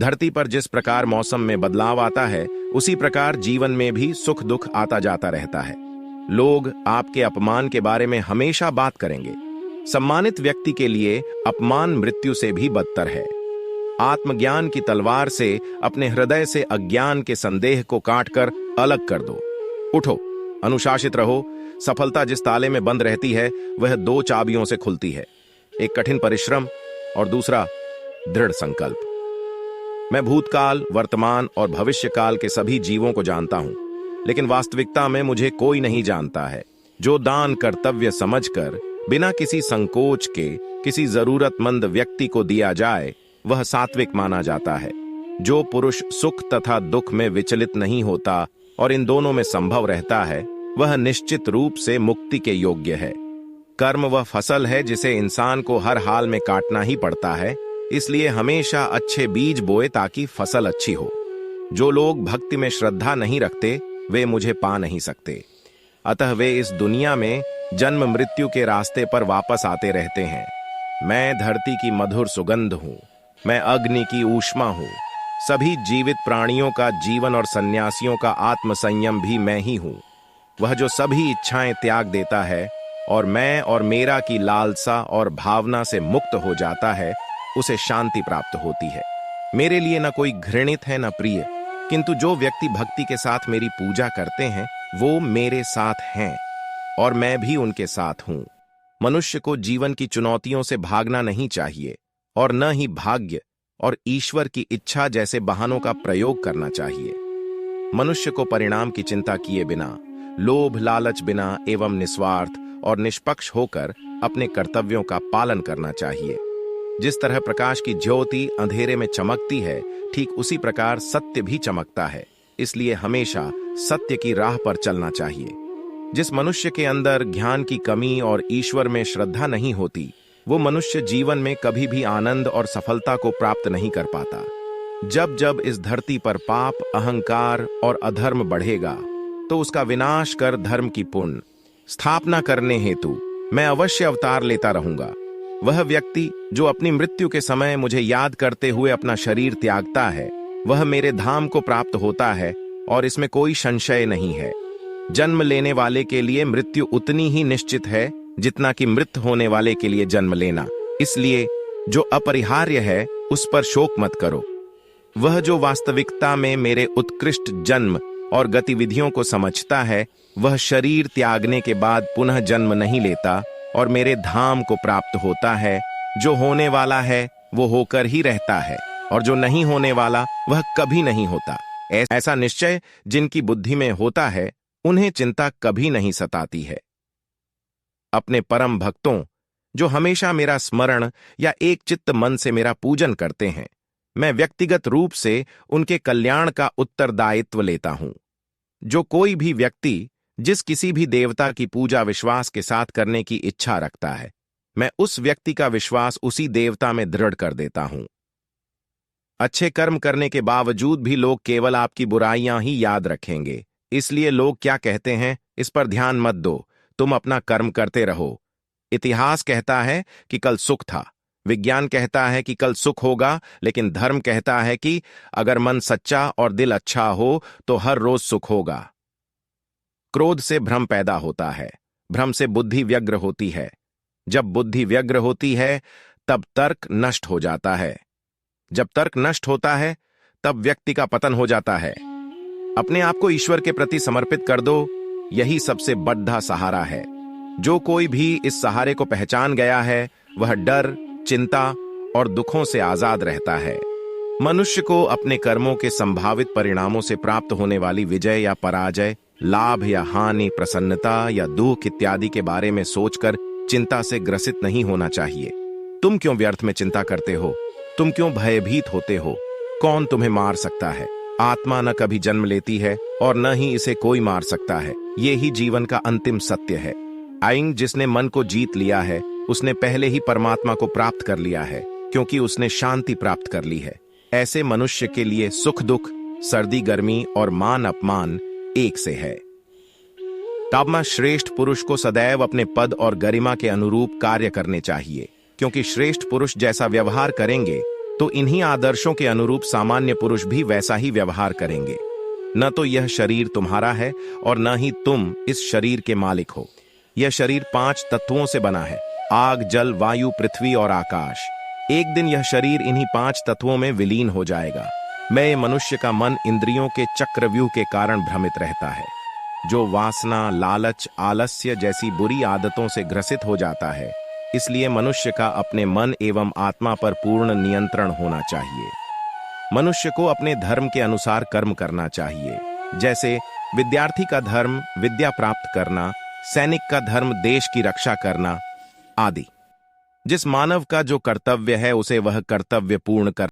धरती पर जिस प्रकार मौसम में बदलाव आता है, उसी प्रकार जीवन में भी सुख दुख आता जाता रहता है। लोग आपके अपमान के बारे में हमेशा बात करेंगे। सम्मानित व्यक्ति के लिए अपमान मृत्यु से भी बदतर है। आत्मज्ञान की तलवार से अपने हृदय से अज्ञान के संदेह को काटकर अलग कर दो। उठो, अनुशासित रहो। सफलता जिस ताले में बंद रहती है, वह 2 चाबियों से खुलती है, एक कठिन परिश्रम और दूसरा दृढ़ संकल्प। मैं भूतकाल, वर्तमान और भविष्यकाल के सभी जीवों को जानता हूं, लेकिन वास्तविकता में मुझे कोई नहीं जानता है। जो दान कर्तव्य समझकर बिना किसी संकोच के किसी जरूरतमंद व्यक्ति को दिया जाए, वह सात्विक माना जाता है। जो पुरुष सुख तथा दुख में विचलित नहीं होता और इन दोनों में संभव रहता है, वह निश्चित रूप से मुक्ति के योग्य है। कर्म वह फसल है जिसे इंसान को हर हाल में काटना ही पड़ता है, इसलिए हमेशा अच्छे बीज बोए ताकि फसल अच्छी हो। जो लोग भक्ति में श्रद्धा नहीं रखते, वे मुझे पा नहीं सकते। अतः वे इस दुनिया में जन्म मृत्यु के रास्ते पर वापस आते रहते हैं। मैं धरती की मधुर सुगंध हूँ, मैं अग्नि की ऊष्मा हूँ। सभी जीवित प्राणियों का जीवन और सन्यासियों का आत्मसंयम भी मैं ही हूँ। वह जो सभी इच्छाएं त्याग देता है और मैं और मेरा की लालसा और भावना से मुक्त हो जाता है, उसे शांति प्राप्त होती है। मेरे लिए न कोई घृणित है न प्रिय, किंतु जो व्यक्ति भक्ति के साथ मेरी पूजा करते हैं, वो मेरे साथ हैं और मैं भी उनके साथ हूं। मनुष्य को जीवन की चुनौतियों से भागना नहीं चाहिए और न ही भाग्य और ईश्वर की इच्छा जैसे बहानों का प्रयोग करना चाहिए। मनुष्य को परिणाम की चिंता किए बिना, लोभ लालच बिना एवं निस्वार्थ और निष्पक्ष होकर अपने कर्तव्यों का पालन करना चाहिए। जिस तरह प्रकाश की ज्योति अंधेरे में चमकती है, ठीक उसी प्रकार सत्य भी चमकता है। इसलिए हमेशा सत्य की राह पर चलना चाहिए। जिस मनुष्य के अंदर ज्ञान की कमी और ईश्वर में श्रद्धा नहीं होती, वो मनुष्य जीवन में कभी भी आनंद और सफलता को प्राप्त नहीं कर पाता। जब जब इस धरती पर पाप, अहंकार और अधर्म बढ़ेगा, तो उसका विनाश कर धर्म की पुण्य स्थापना करने हेतु मैं अवश्य अवतार लेता रहूंगा। वह व्यक्ति जो अपनी मृत्यु के समय मुझे याद करते हुए अपना शरीर त्यागता है, वह मेरे धाम को प्राप्त होता है और इसमें कोई संशय नहीं है। जन्म लेने वाले के लिए मृत्यु उतनी ही निश्चित है जितना कि मृत होने वाले के लिए जन्म लेना। इसलिए जो अपरिहार्य है, उस पर शोक मत करो। वह जो वास्तविकता में मेरे उत्कृष्ट जन्म और गतिविधियों को समझता है, वह शरीर त्यागने के बाद पुनः जन्म नहीं लेता और मेरे धाम को प्राप्त होता है। जो होने वाला है वो होकर ही रहता है और जो नहीं होने वाला वह कभी नहीं होता। ऐसा निश्चय जिनकी बुद्धि में होता है, उन्हें चिंता कभी नहीं सताती है। अपने परम भक्तों, जो हमेशा मेरा स्मरण या एक चित्त मन से मेरा पूजन करते हैं, मैं व्यक्तिगत रूप से उनके कल्याण का उत्तरदायित्व लेता हूं। जो कोई भी व्यक्ति जिस किसी भी देवता की पूजा विश्वास के साथ करने की इच्छा रखता है, मैं उस व्यक्ति का विश्वास उसी देवता में दृढ़ कर देता हूं। अच्छे कर्म करने के बावजूद भी लोग केवल आपकी बुराइयां ही याद रखेंगे। इसलिए लोग क्या कहते हैं, इस पर ध्यान मत दो, तुम अपना कर्म करते रहो। इतिहास कहता है कि कल सुख था, विज्ञान कहता है कि कल सुख होगा, लेकिन धर्म कहता है कि अगर मन सच्चा और दिल अच्छा हो तो हर रोज सुख होगा। क्रोध से भ्रम पैदा होता है, भ्रम से बुद्धि व्यग्र होती है। जब बुद्धि व्यग्र होती है, तब तर्क नष्ट हो जाता है। जब तर्क नष्ट होता है, तब व्यक्ति का पतन हो जाता है। अपने आप को ईश्वर के प्रति समर्पित कर दो, यही सबसे बड़ा सहारा है। जो कोई भी इस सहारे को पहचान गया है, वह डर, चिंता और दुखों से आजाद रहता है। मनुष्य को अपने कर्मों के संभावित परिणामों से प्राप्त होने वाली विजय या पराजय, लाभ या हानि, प्रसन्नता या दुख इत्यादि के बारे में सोचकर चिंता से ग्रसित नहीं होना चाहिए। तुम क्यों व्यर्थ में चिंता करते हो? तुम क्यों भयभीत होते हो? कौन तुम्हें मार सकता है? आत्मा न कभी जन्म लेती है और न ही इसे कोई मार सकता है। ये ही जीवन का अंतिम सत्य है। आइंग जिसने मन को जीत लिया है, उसने पहले ही परमात्मा को प्राप्त कर लिया है, क्योंकि उसने शांति प्राप्त कर ली है। ऐसे मनुष्य के लिए सुख दुख, सर्दी गर्मी और मान अपमान एक से है। तब श्रेष्ठ पुरुष को सदैव अपने पद और गरिमा के अनुरूप कार्य करने चाहिए, क्योंकि श्रेष्ठ पुरुष जैसा व्यवहार करेंगे तो इन्हीं आदर्शों के अनुरूप सामान्य पुरुष भी वैसा ही व्यवहार करेंगे। न तो यह शरीर तुम्हारा है और न ही तुम इस शरीर के मालिक हो। यह शरीर 5 तत्वों से बना है: आग, जल, वायु, पृथ्वी और आकाश। एक दिन यह शरीर इन्हीं 5 तत्वों में विलीन हो जाएगा। मैं मनुष्य का मन इंद्रियों के चक्रव्यूह के कारण भ्रमित रहता है, जो वासना, लालच, आलस्य जैसी बुरी आदतों से ग्रसित हो जाता है। इसलिए मनुष्य का अपने मन एवं आत्मा पर पूर्ण नियंत्रण होना चाहिए। मनुष्य को अपने धर्म के अनुसार कर्म करना चाहिए, जैसे विद्यार्थी का धर्म विद्या प्राप्त करना, सैनिक का धर्म देश की रक्षा करना आदि। जिस मानव का जो कर्तव्य है उसे वह कर्तव्य पूर्ण कर